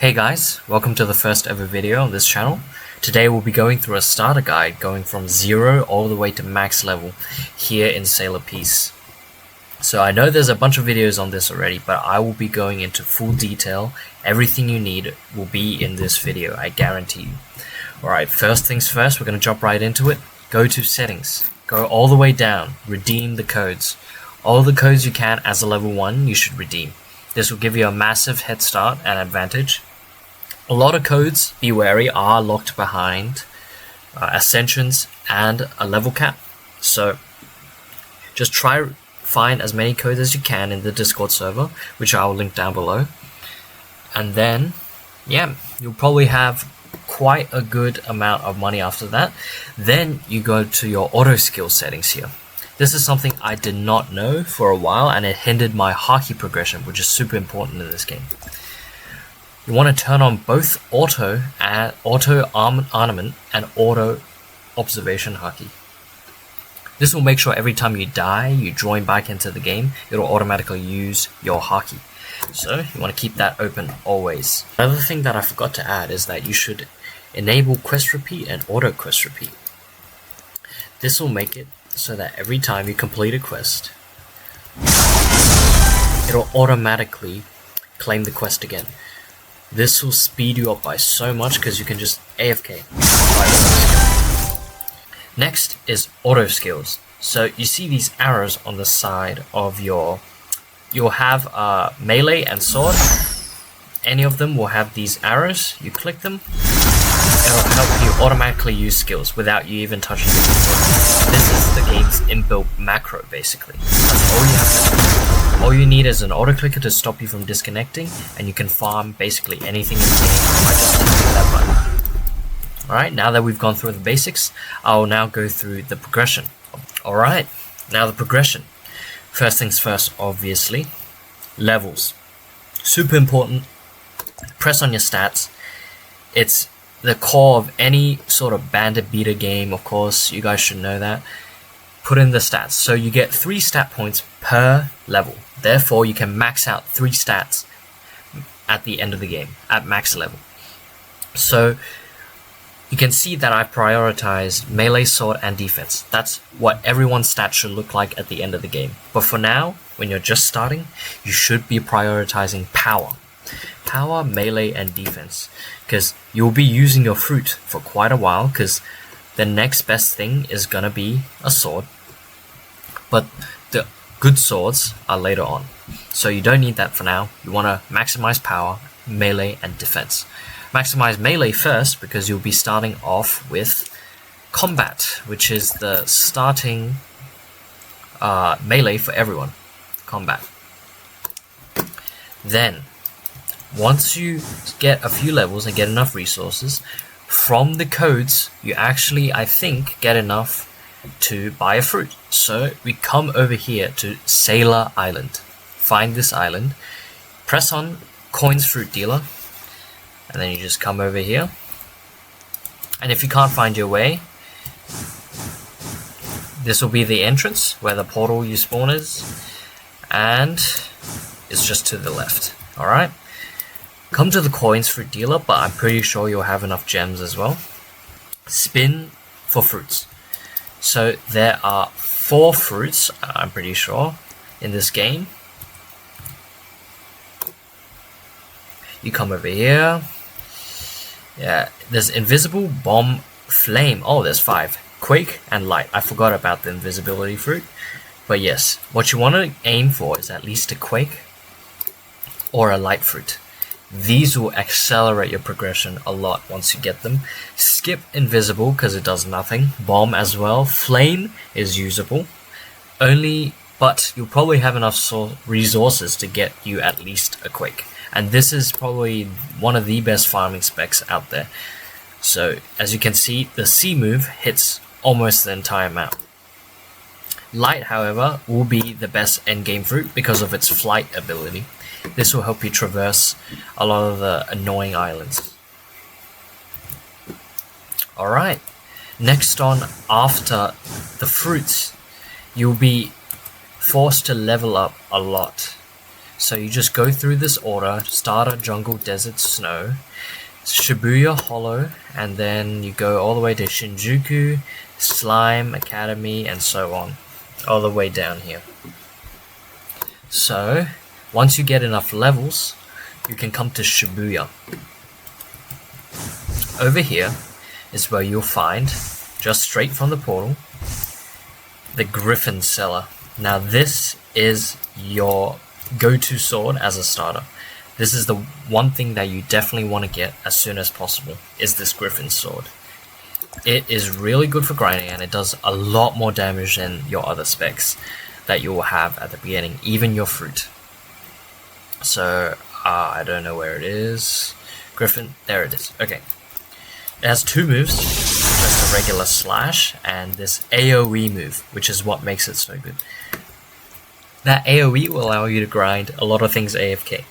Hey guys, welcome to the first ever video on this channel. Today we'll be going through a starter guide going from 0 all the way to max level here in Sailor Peace. So I know there's a bunch of videos on this already, but I will be going into full detail. Everything you need will be in this video, I guarantee you. Alright, first things first, we're going to jump right into it. Go to settings, go all the way down, redeem the codes. All the codes you can as a level 1 you should redeem. This will give you a massive head start and advantage. A lot of codes, be wary, are locked behind ascensions and a level cap. So just try find as many codes as you can in the Discord server, which I will link down below. And then, yeah, you'll probably have quite a good amount of money after that. Then you go to your auto skill settings here. This is something I did not know for a while, and it hindered my hockey progression, which is super important in this game. You want to turn on both auto armament and auto observation hockey. This will make sure every time you die, you join back into the game, it'll automatically use your hockey. So you want to keep that open always. Another thing that I forgot to add is that you should enable quest repeat and auto quest repeat. This will make it so that every time you complete a quest, it'll automatically claim the quest again. This will speed you up by so much because you can just AFK. Next is auto skills. So you see these arrows on the side of you'll have melee and sword. Any of them will have these arrows. You click them, it'll help you automatically use skills without you even touching the keyboard. This is the game's inbuilt macro, basically. That's all you have to do. All you need is an auto clicker to stop you from disconnecting, and you can farm basically anything in the game by just tapping that button. Alright, now that we've gone through the basics, I'll now go through the progression. Alright, now the progression. First things first, obviously. Levels. Super important. Press on your stats. It's the core of any sort of bandit beater game, of course, you guys should know that. Put in the stats. So you get 3 stat points per level. Therefore, you can max out 3 stats at the end of the game, at max level. So you can see that I prioritized melee, sword, and defense. That's what everyone's stats should look like at the end of the game. But for now, when you're just starting, you should be prioritizing power. Power, melee, and defense, because you'll be using your fruit for quite a while, because the next best thing is gonna be a sword, but the good swords are later on, so you don't need that for now. You want to maximize power, melee, and defense. Maximize melee first, because you'll be starting off with combat, which is the starting melee for everyone. Combat. Then once you get a few levels and get enough resources, from the codes, you actually, I think, get enough to buy a fruit. So we come over here to Sailor Island. Find this island, press on Coins Fruit Dealer, and then you just come over here. And if you can't find your way, this will be the entrance where the portal you spawn is, and it's just to the left. Alright? Come to the Coins Fruit Dealer, but I'm pretty sure you'll have enough gems as well. Spin for fruits. So there are 4 fruits, I'm pretty sure, in this game. You come over here. Yeah, there's invisible, bomb, flame. Oh, there's 5. Quake and light. I forgot about the invisibility fruit. But yes, what you want to aim for is at least a quake or a light fruit. These will accelerate your progression a lot once you get them. Skip invisible because it does nothing. Bomb as well. Flame is usable. But you'll probably have enough resources to get you at least a quake. And this is probably one of the best farming specs out there. So as you can see, the C move hits almost the entire map. Light, however, will be the best endgame fruit because of its flight ability. This will help you traverse a lot of the annoying islands. Alright, next on, after the fruits, you'll be forced to level up a lot. So you just go through this order: starter, jungle, desert, snow, Shibuya, hollow, and then you go all the way to Shinjuku, slime, academy, and so on, all the way down here. So once you get enough levels, you can come to Shibuya. Over here is where you'll find, just straight from the portal, the Griffin Cellar. Now this is your go-to sword as a starter. This is the one thing that you definitely want to get as soon as possible, is this Griffin sword. It is really good for grinding, and it does a lot more damage than your other specs that you will have at the beginning, even your fruit. So I don't know where it is. Griffin, there it is. Okay. It has two moves, just a regular slash and this AoE move, which is what makes it so good. That AoE will allow you to grind a lot of things AFK.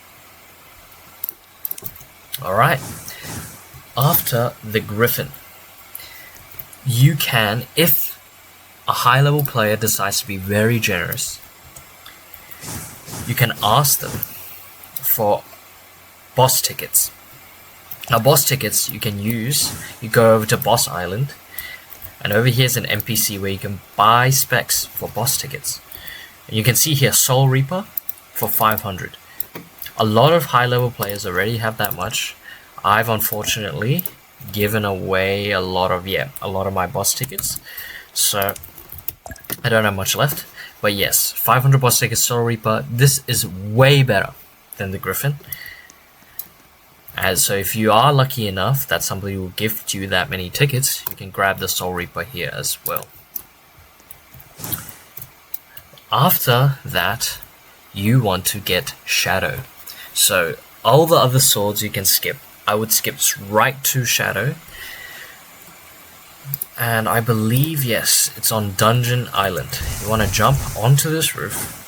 Alright, after the Griffin, you can, if a high level player decides to be very generous, you can ask them for boss tickets. Now boss tickets you can use, you go over to Boss Island, and over here is an NPC where you can buy specs for boss tickets. And you can see here Soul Reaper for 500. A lot of high level players already have that much. I've unfortunately given away a lot of my boss tickets, so I don't have much left. But yes, 500 boss tickets, Soul Reaper. This is way better than the Griffin. And so if you are lucky enough that somebody will gift you that many tickets, you can grab the Soul Reaper here as well. After that, you want to get Shadow. So all the other swords you can skip. I would skip right to Shadow. And I believe, yes, it's on Dungeon Island. You want to jump onto this roof.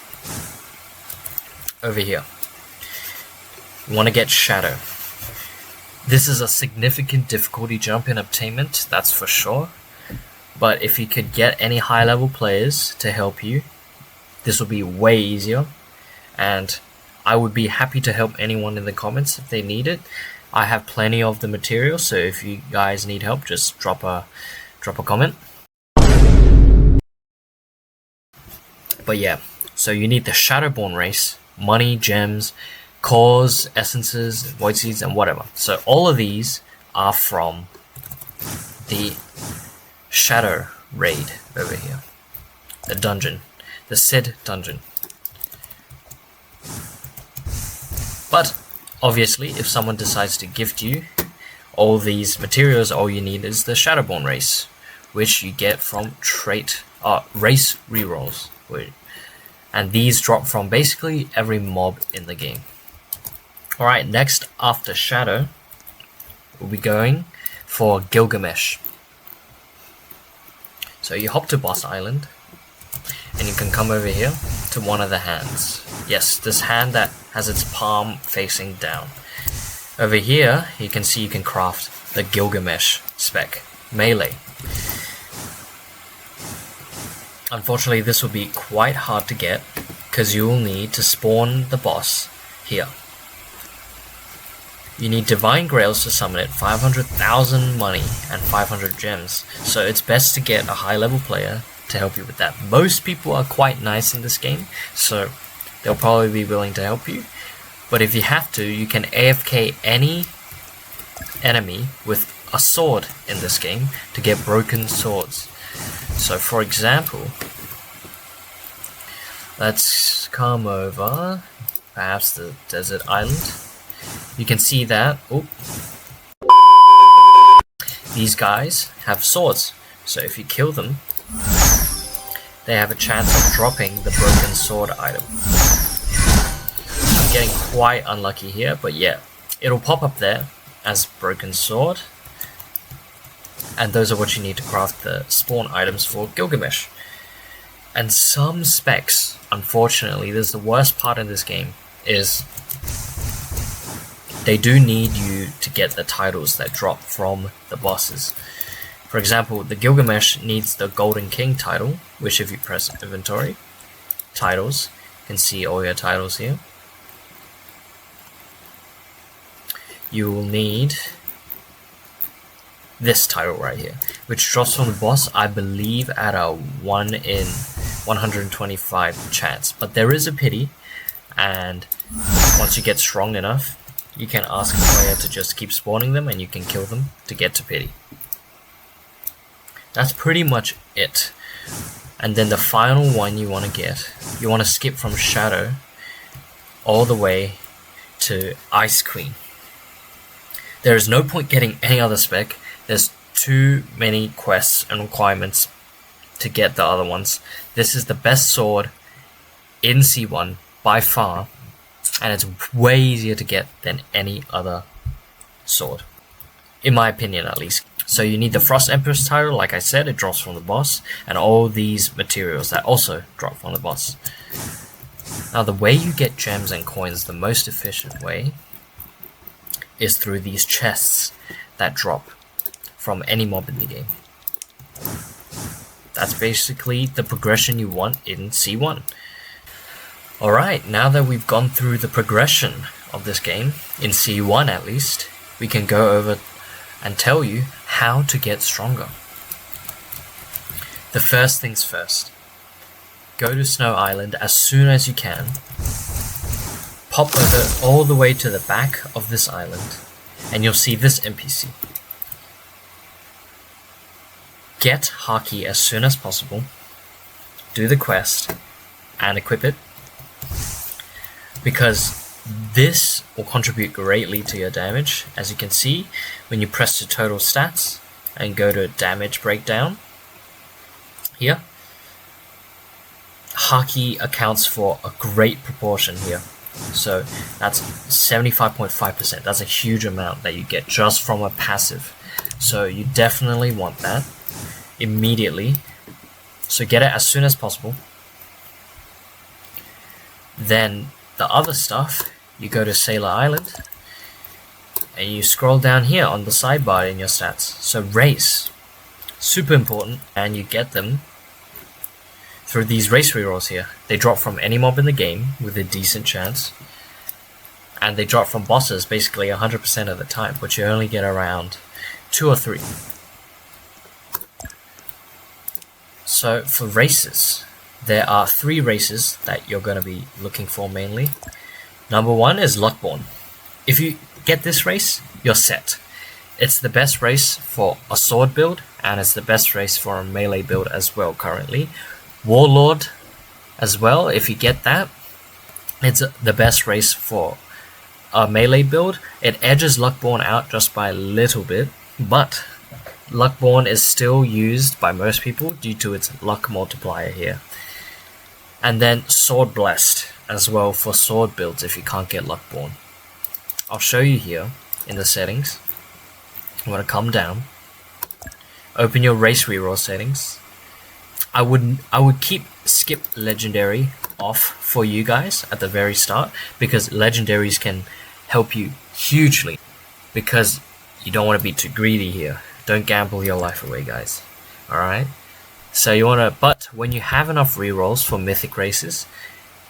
Over here. You want to get Shadow. This is a significant difficulty jump in obtainment, that's for sure. But if you could get any high level players to help you, this will be way easier. And I would be happy to help anyone in the comments if they need it. I have plenty of the material, so if you guys need help, just drop a comment. But yeah, so you need the Shadowborn race, money, gems, cores, essences, void seeds, and whatever. So all of these are from the Shadow raid over here, the dungeon, the Sid dungeon. But obviously, if someone decides to gift you all these materials, all you need is the Shadowborn race, which you get from race rerolls, and these drop from basically every mob in the game. Alright, next after Shadow, we'll be going for Gilgamesh. So you hop to Boss Island, and you can come over here to one of the hands. Yes, this hand that has its palm facing down. Over here, you can see you can craft the Gilgamesh spec, melee. Unfortunately, this will be quite hard to get, because you will need to spawn the boss here. You need Divine Grails to summon it, 500,000 money, and 500 gems. So it's best to get a high level player to help you with that. Most people are quite nice in this game, so they'll probably be willing to help you. But if you have to, you can AFK any enemy with a sword in this game to get broken swords. So for example, let's come over, perhaps the desert island. You can see that these guys have swords, so if you kill them, they have a chance of dropping the broken sword item. I'm getting quite unlucky here, but yeah, it'll pop up there as broken sword, and those are what you need to craft the spawn items for Gilgamesh. And some specs, unfortunately, this is the worst part in this game, is they do need you to get the titles that drop from the bosses. For example, the Gilgamesh needs the Golden King title, which if you press inventory, titles, you can see all your titles here. you will need this title right here, which drops from the boss, I believe, at a 1 in 125 chance. But there is a pity, and once you get strong enough, you can ask a player to just keep spawning them and you can kill them to get to pity. That's pretty much it. And then the final one you want to get, you want to skip from Shadow all the way to Ice Queen. There is no point getting any other spec. There's too many quests and requirements to get the other ones. This is the best sword in C1 by far, and it's way easier to get than any other sword, in my opinion at least. So you need the Frost Empress title, like I said, it drops from the boss, and all these materials that also drop from the boss. Now the way you get gems and coins, the most efficient way, is through these chests that drop from any mob in the game. That's basically the progression you want in C1. Alright, now that we've gone through the progression of this game, in C1 at least, we can go over and tell you how to get stronger. The first things first. Go to Snow Island as soon as you can. Pop over all the way to the back of this island, and you'll see this NPC. Get Haki as soon as possible, do the quest, and equip it, because this will contribute greatly to your damage. As you can see, when you press the total stats and go to damage breakdown, here, Haki accounts for a great proportion here. So that's 75.5%. That's a huge amount that you get just from a passive. So you definitely want that immediately. So get it as soon as possible. Then the other stuff, you go to Sailor Island and you scroll down here on the sidebar in your stats. So race, super important, and you get them through these race rerolls here. They drop from any mob in the game with a decent chance, and they drop from bosses basically 100% of the time, but you only get around 2 or 3. So for races, there are 3 races that you're going to be looking for mainly. Number 1 is Luckborn. If you get this race, you're set. It's the best race for a sword build, and it's the best race for a melee build as well currently. Warlord as well, if you get that, it's the best race for a melee build. It edges Luckborn out just by a little bit, but Luckborn is still used by most people due to its luck multiplier here. And then Sword Blessed as well for sword builds if you can't get Luckborn. I'll show you here in the settings. You want to come down, open your race reroll settings. I would keep skip legendary off for you guys at the very start, because legendaries can help you hugely, because you don't want to be too greedy here. Don't gamble your life away, guys. Alright? So you want to, but when you have enough rerolls for mythic races,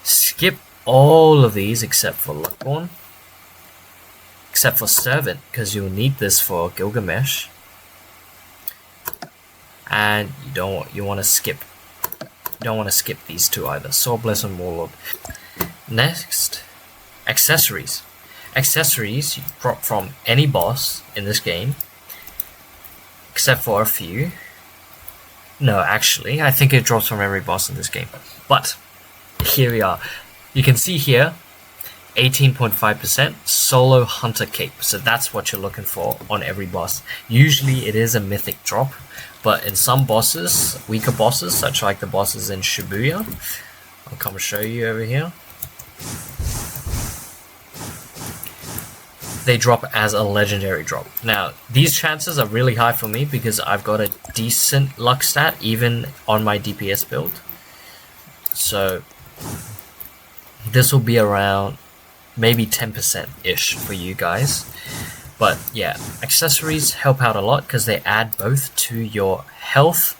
skip all of these except for Luckborn, except for Servant, because you'll need this for Gilgamesh. And you want to skip these 2 either, Sword Bless and Warlord. Next, accessories. Accessories you drop from any boss in this game, except for a few. No, actually, I think it drops from every boss in this game. But here we are. You can see here, 18.5% Solo Hunter Cape. So that's what you're looking for on every boss. Usually it is a mythic drop, but in some bosses, weaker bosses, such like the bosses in Shibuya, I'll come show you over here, they drop as a legendary drop. Now, these chances are really high for me because I've got a decent luck stat even on my DPS build. So this will be around maybe 10%-ish for you guys. But yeah, accessories help out a lot because they add both to your health,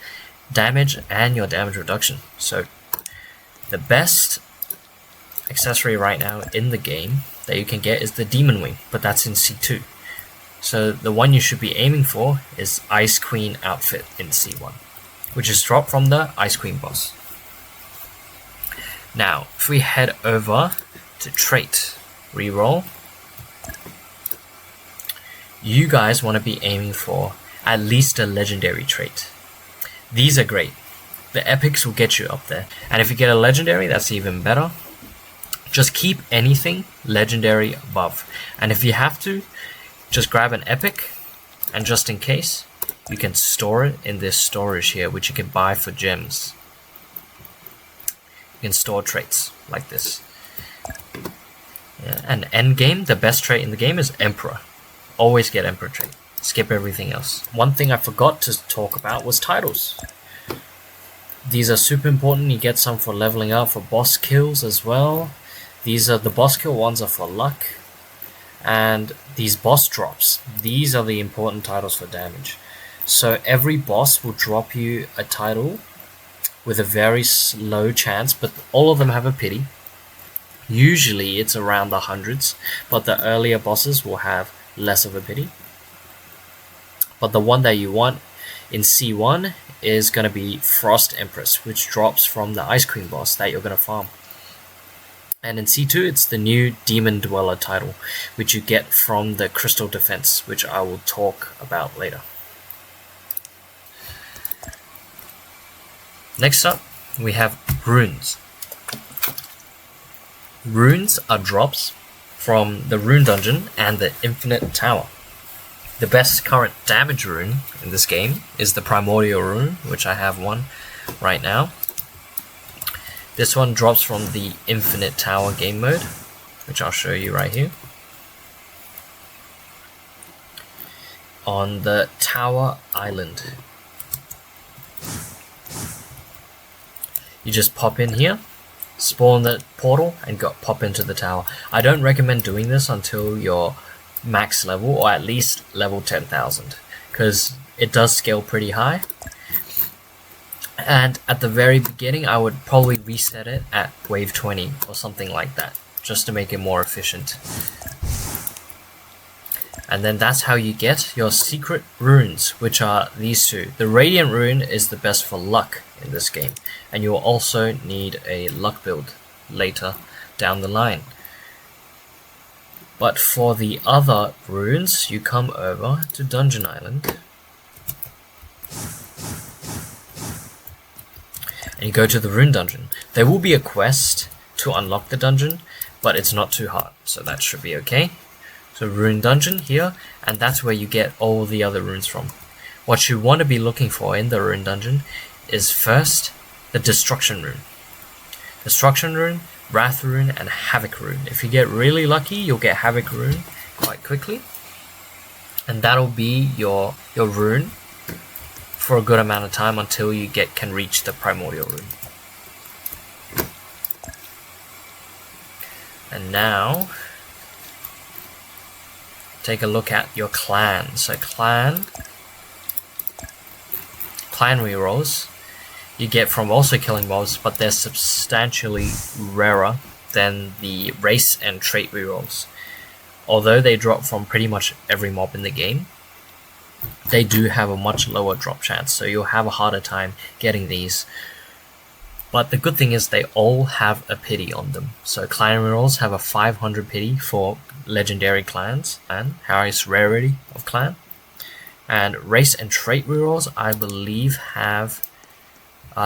damage, and your damage reduction. So the best accessory right now in the game that you can get is the Demon Wing, but that's in C2. So the one you should be aiming for is Ice Queen outfit in C1, which is dropped from the Ice Queen boss. Now, if we head over to trait reroll, you guys want to be aiming for at least a legendary trait. These are great. The epics will get you up there. And if you get a legendary, that's even better. Just keep anything legendary above. And if you have to, just grab an epic, and just in case, you can store it in this storage here, which you can buy for gems. You can store traits like this. Yeah, and end game, the best trait in the game is Emperor. Always get Emperor trait. Skip everything else. One thing I forgot to talk about was titles. These are super important. You get some for leveling up, for boss kills as well. These are the boss kill ones are for luck. And these boss drops, these are the important titles for damage. So every boss will drop you a title with a very low chance, but all of them have a pity. Usually it's around the hundreds, but the earlier bosses will have less of a pity. But the one that you want in C1 is going to be Frost Empress, which drops from the Ice Queen boss that you're going to farm. And in C2 it's the new Demon Dweller title, which you get from the Crystal Defense, which I will talk about later. Next up, we have runes. Runes are drops from the Rune Dungeon and the Infinite Tower. The best current damage rune in this game is the Primordial Rune, which I have one right now. This one drops from the Infinite Tower game mode, which I'll show you right here. On the Tower Island. You just pop in here, spawn the portal, and pop into the tower. I don't recommend doing this until you're max level, or at least level 10,000, because it does scale pretty high. And at the very beginning, I would probably reset it at wave 20 or something like that, just to make it more efficient. And then that's how you get your secret runes, which are these two. The Radiant Rune is the best for luck in this game, and you will also need a luck build later down the line. But for the other runes, you come over to Dungeon Island. And you go to the Rune Dungeon. There will be a quest to unlock the dungeon, but it's not too hard, so that should be okay. So Rune Dungeon here, and that's where you get all the other runes from. What you want to be looking for in the Rune Dungeon is first the Destruction Rune. Destruction Rune, Wrath Rune, and Havoc Rune. If you get really lucky, you'll get Havoc Rune quite quickly. And that'll be your rune for a good amount of time until you can reach the Primordial Rune. And now, take a look at your clan. So clan rerolls you get from also killing mobs, but they're substantially rarer than the race and trait rerolls. Although they drop from pretty much every mob in the game, they do have a much lower drop chance, so you'll have a harder time getting these. But the good thing is they all have a pity on them. So clan rerolls have a 500 pity for legendary clans and highest rarity of clan. And race and trait rerolls, I believe, have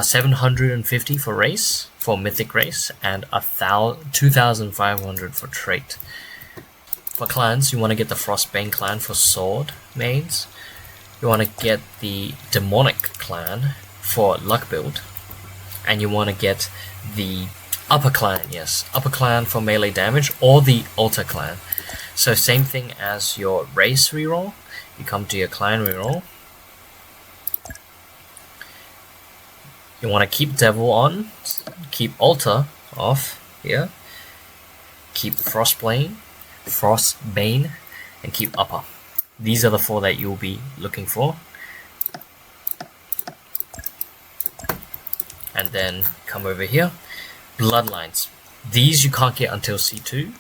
750 for race, for mythic race, and 2,500 for trait. For clans, you want to get the Frostbane clan for sword mains. You want to get the Demonic clan for luck build. And you want to get the Upper clan, yes, Upper clan for melee damage, or the Altar clan. So same thing as your race reroll. You come to your clan reroll. You want to keep Devil on, keep Altar off here, keep Frostbane, and keep Upper. These are the four that you'll be looking for. And then come over here. Bloodlines. These you can't get until C2.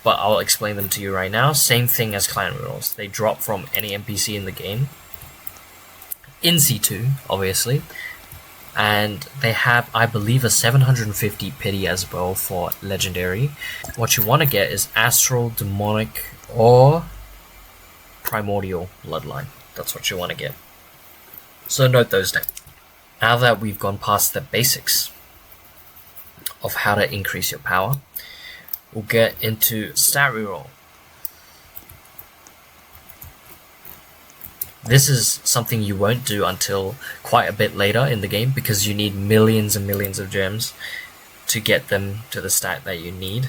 but I'll explain them to you right now. Same thing as clan rerolls. They drop from any NPC in the game, in C2 obviously, and they have, I believe, a 750 pity as well for legendary. What you want to get is astral, demonic, or primordial bloodline. That's what you want to get. So note those down. Now that we've gone past the basics of how to increase your power, we'll get into stat reroll. This is something you won't do until quite a bit later in the game because you need millions and millions of gems to get them to the stat that you need.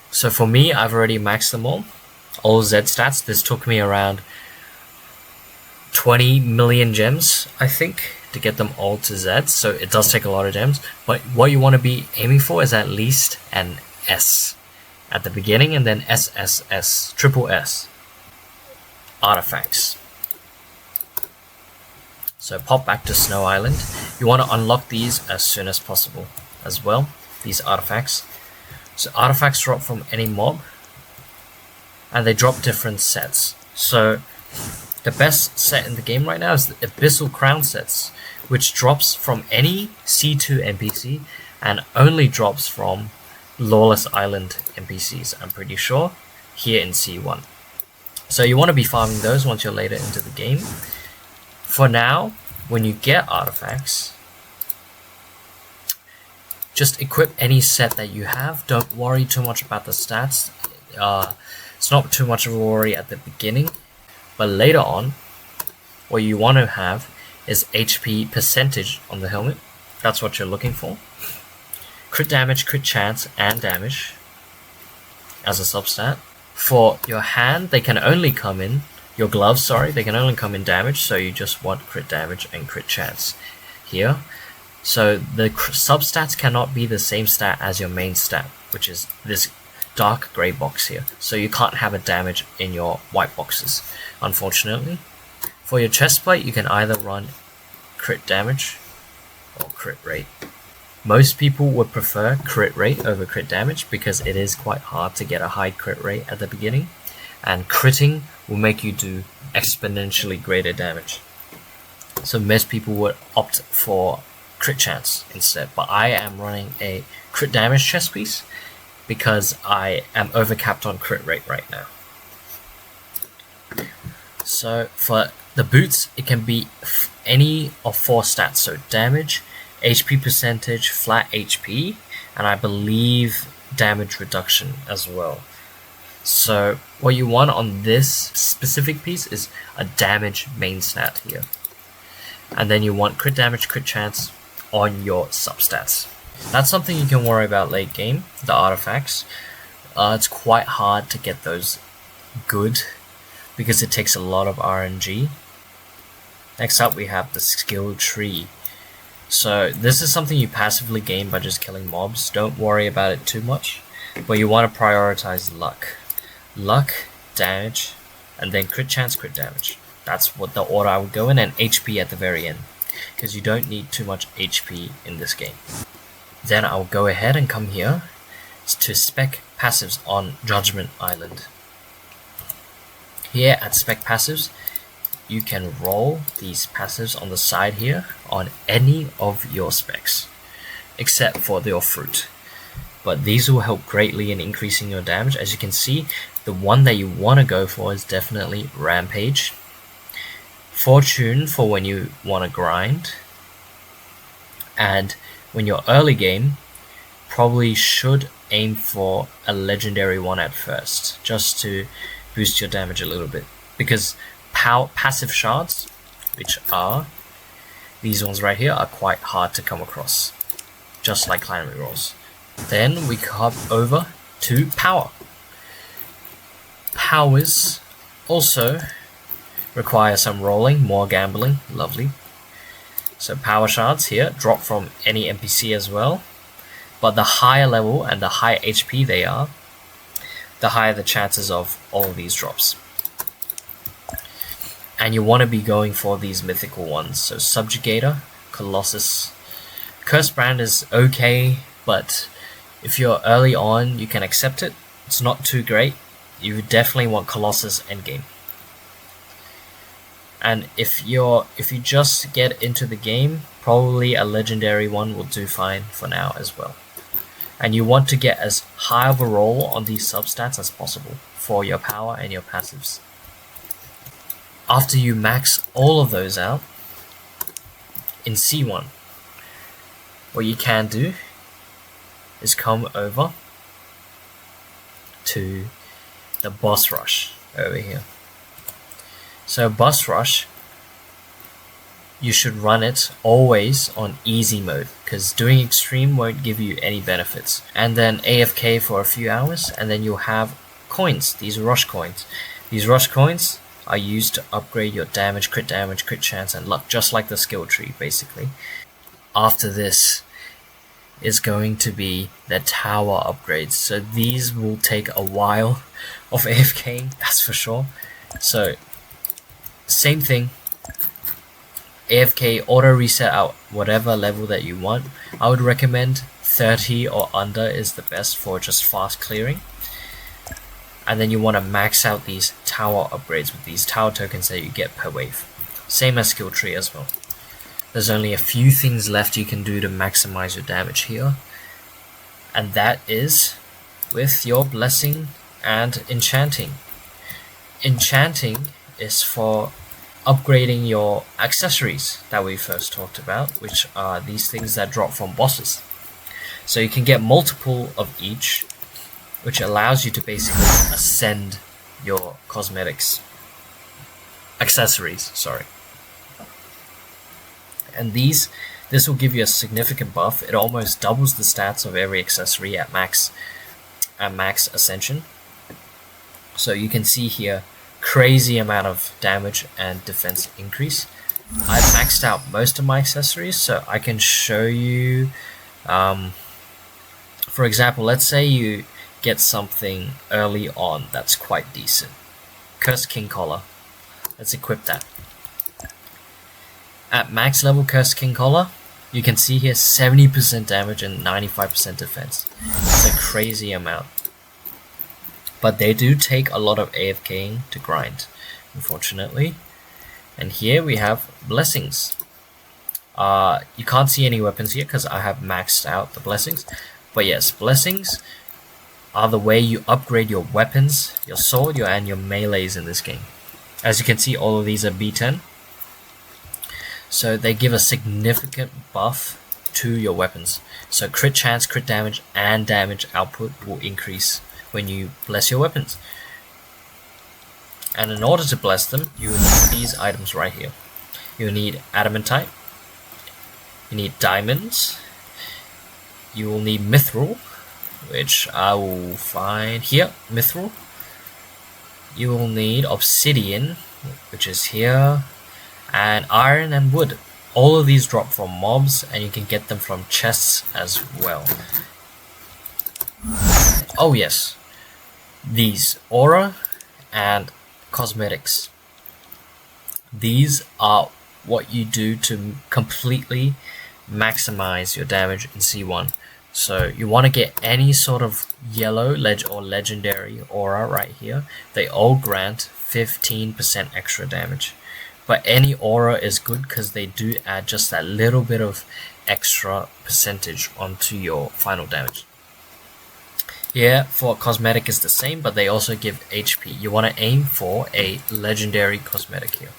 So for me, I've already maxed them all Z stats. This took me around 20 million gems, I think, to get them all to Z, so it does take a lot of gems. But what you want to be aiming for is at least an S at the beginning, and then SSS, triple S. Artifacts. So pop back to Snow Island. You want to unlock these as soon as possible as well, these artifacts. So artifacts drop from any mob, and they drop different sets. So the best set in the game right now is the Abyssal Crown sets, which drops from any C2 NPC and only drops from Lawless Island NPCs, I'm pretty sure, here in C1. So you want to be farming those once you're later into the game. For now, when you get artifacts, just equip any set that you have. Don't worry too much about the stats. It's not too much of a worry at the beginning, but later on, what you want to have is HP percentage on the helmet. That's what you're looking for. Crit damage, crit chance, and damage as a substat. For your hand, they can only come in, your gloves, sorry, they can only come in damage, so you just want crit damage and crit chance here. So the substats cannot be the same stat as your main stat, which is this dark grey box here. So you can't have a damage in your white boxes, unfortunately. For your chestplate, you can either run crit damage or crit rate. Most people would prefer crit rate over crit damage because it is quite hard to get a high crit rate at the beginning, and critting will make you do exponentially greater damage. So most people would opt for crit chance instead, but I am running a crit damage chest piece because I am overcapped on crit rate right now. So for the boots, it can be any of 4 stats, so damage, HP percentage, flat HP, and I believe damage reduction as well. So what you want on this specific piece is a damage main stat here, and then you want crit damage, crit chance on your substats. That's something you can worry about late game, the artifacts. It's quite hard to get those good because it takes a lot of RNG. Next up we have the skill tree. So this is something you passively gain by just killing mobs. Don't worry about it too much, but you want to prioritize luck. Luck, damage, and then crit chance, crit damage. That's what the order I would go in, and HP at the very end, because you don't need too much HP in this game. Then I'll go ahead and come here to spec passives on Judgment Island. Here at spec passives, you can roll these passives on the side here on any of your specs, except for your fruit. But these will help greatly in increasing your damage. As you can see, the one that you want to go for is definitely Rampage. Fortune for when you want to grind. And when you're early game, probably should aim for a legendary one at first, just to boost your damage a little bit. Because passive shards, which are these ones right here, are quite hard to come across, just like clan rerolls. Then we hop over to power. Powers also require some rolling, more gambling, lovely. So power shards here drop from any NPC as well, but the higher level and the higher HP they are, the higher the chances of all of these drops. And you want to be going for these mythical ones, so Subjugator, Colossus. Curse Brand is okay, but if you're early on, you can accept it. It's not too great. You definitely want Colossus Endgame. And if you just get into the game, probably a legendary one will do fine for now as well. And you want to get as high of a roll on these substats as possible for your power and your passives. After you max all of those out, in C1, what you can do is come over to the boss rush over here. So boss rush, you should run it always on easy mode, because doing extreme won't give you any benefits. And then AFK for a few hours, and then you'll have coins, these rush coins. These rush coins are used to upgrade your damage, crit chance, and luck, just like the skill tree basically. After this is going to be the tower upgrades. So these will take a while of AFKing, that's for sure. So same thing, AFK auto reset out whatever level that you want. I would recommend 30 or under is the best for just fast clearing. And then you want to max out these tower upgrades with these tower tokens that you get per wave. Same as skill tree as well. There's only a few things left you can do to maximize your damage here. And that is with your blessing and enchanting. Enchanting is for upgrading your accessories that we first talked about, which are these things that drop from bosses. So you can get multiple of each, which allows you to basically ascend your accessories, sorry. And this will give you a significant buff. It almost doubles the stats of every accessory at max ascension. So you can see here, crazy amount of damage and defense increase. I've maxed out most of my accessories, so I can show you. For example, let's say you get something early on that's quite decent. Cursed King Collar. Let's equip that. At max level Cursed King Collar, you can see here 70% damage and 95% defense. It's a crazy amount. But they do take a lot of AFKing to grind, unfortunately. And here we have blessings. You can't see any weapons here because I have maxed out the blessings. But yes, blessings are the way you upgrade your weapons, your sword, and your melees in this game. As you can see, all of these are B10. So they give a significant buff to your weapons. So crit chance, crit damage, and damage output will increase when you bless your weapons. And in order to bless them, you will need these items right here. You will need adamantite, you need diamonds, you will need mithril, which I will find here, mithril. You will need obsidian, which is here, and iron and wood. All of these drop from mobs, and you can get them from chests as well. Oh yes, these aura and cosmetics. These are what you do to completely maximize your damage in C1. So you want to get any sort of yellow or legendary aura right here. They all grant 15% extra damage. But any aura is good because they do add just that little bit of extra percentage onto your final damage. Yeah, for cosmetic is the same, but they also give HP. You want to aim for a legendary cosmetic here.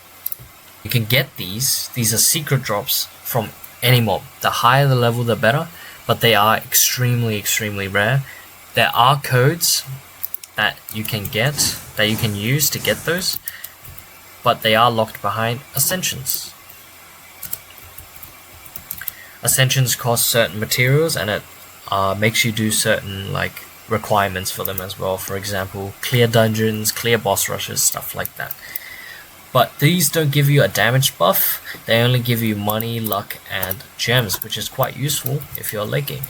You can get these are secret drops from any mob. The higher the level, the better, but they are extremely rare. There are codes that you can get, that you can use to get those, but they are locked behind ascensions. Ascensions cost certain materials, and it makes you do certain requirements for them as well. For example, clear dungeons, clear boss rushes, stuff like that. But these don't give you a damage buff, they only give you money, luck, and gems, which is quite useful if you're late game.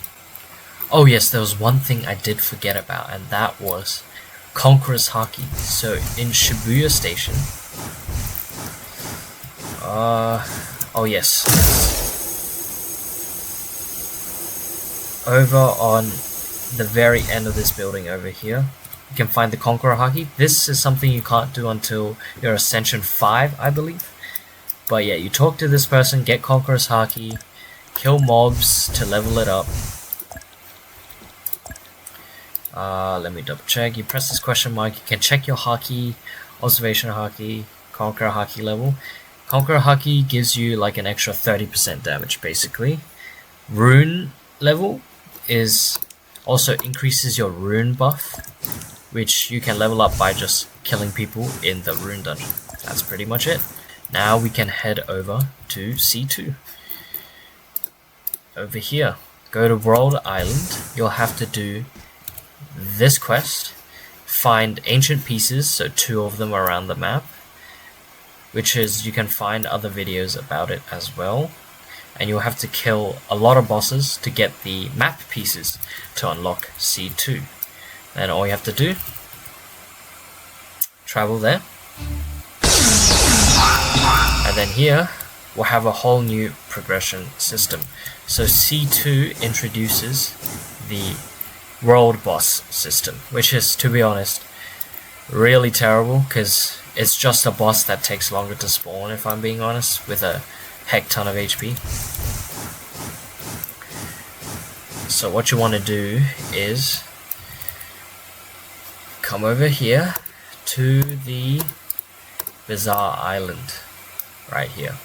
Oh yes, there was one thing I did forget about, and that was Conqueror's Haki. So in Shibuya Station, oh yes, over on the very end of this building over here, you can find the Conqueror Haki. This is something you can't do until your Ascension 5, I believe. But yeah, you talk to this person, get Conqueror's Haki, kill mobs to level it up. Let me double check. You press this question mark, you can check your Haki, Observation Haki, Conqueror Haki level. Conqueror Haki gives you like an extra 30% damage basically. Rune level is also increases your rune buff, which you can level up by just killing people in the rune dungeon. That's pretty much it. Now we can head over to C2. Over here, go to World Island. You'll have to do this quest. Find ancient pieces, so 2 of them around the map, which is, you can find other videos about it as well. And you'll have to kill a lot of bosses to get the map pieces to unlock C2. Then all you have to do, travel there. And then here, we'll have a whole new progression system. So C2 introduces the world boss system, which is, to be honest, really terrible, because it's just a boss that takes longer to spawn, if I'm being honest, with a heck ton of HP. So what you want to do is come over here to the Bizarre Island right here,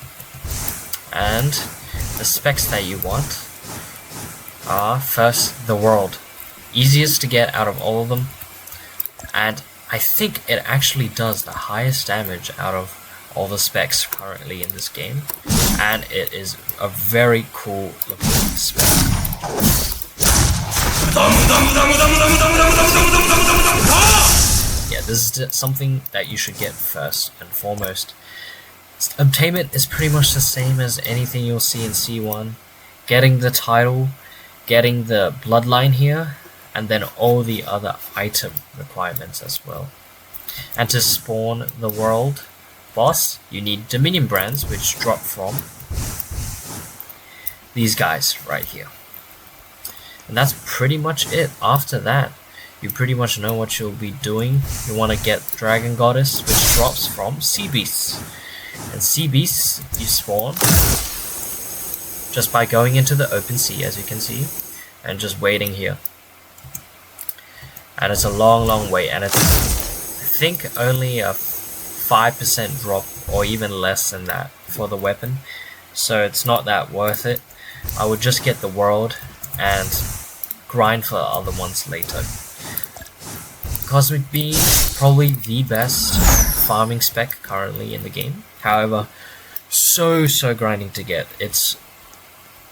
and the specs that you want are, first, the world, easiest to get out of all of them, and I think it actually does the highest damage out of all the specs currently in this game, and it is a very cool looking spec. Yeah, this is something that you should get first and foremost. Obtainment is pretty much the same as anything you'll see in C1. Getting the title, getting the bloodline here, and then all the other item requirements as well. And to spawn the world boss, you need Dominion brands, which drop from these guys right here. And that's pretty much it. After that, you pretty much know what you'll be doing. You want to get Dragon Goddess, which drops from Sea Beasts. And Sea Beasts you spawn just by going into the open sea, as you can see, and just waiting here. And it's a long wait, and it's, I think, only a 5% drop, or even less than that, for the weapon. So it's not that worth it. I would just get the world and grind for other ones later. Cosmic Beam, probably the best farming spec currently in the game. However, so grinding to get. It's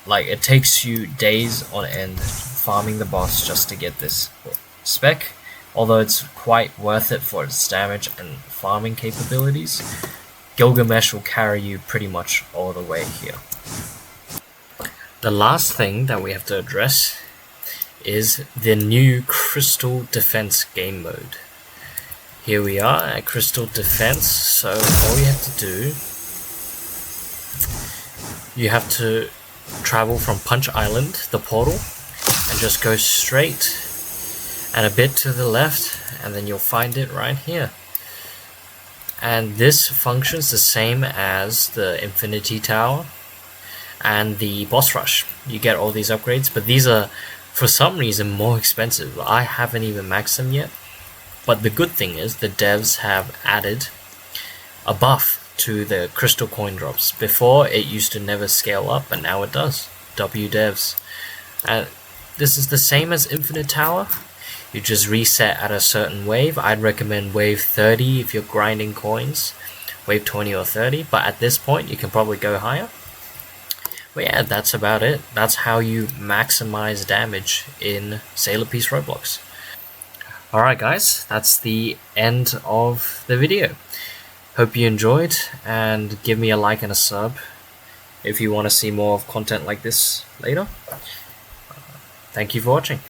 like, it takes you days on end farming the boss just to get this spec, although it's quite worth it for its damage and farming capabilities. Gilgamesh will carry you pretty much all the way here. The last thing that we have to address is the new Crystal Defense game mode. Here we are at Crystal Defense, so all you have to do, you have to travel from Punch Island, the portal, and just go straight and a bit to the left, and then you'll find it right here. And this functions the same as the Infinity Tower and the Boss Rush. You get all these upgrades, but these are, for some reason, more expensive. I haven't even maxed them yet. But the good thing is the devs have added a buff to the crystal coin drops. Before, it used to never scale up, but now it does. W devs. And this is the same as Infinite Tower. You just reset at a certain wave. I'd recommend wave 30 if you're grinding coins, wave 20 or 30, but at this point you can probably go higher. But yeah, that's about it. That's how you maximize damage in Sailor Peace Roblox. Alright guys, that's the end of the video. Hope you enjoyed, and give me a like and a sub if you want to see more of content like this later. Thank you for watching.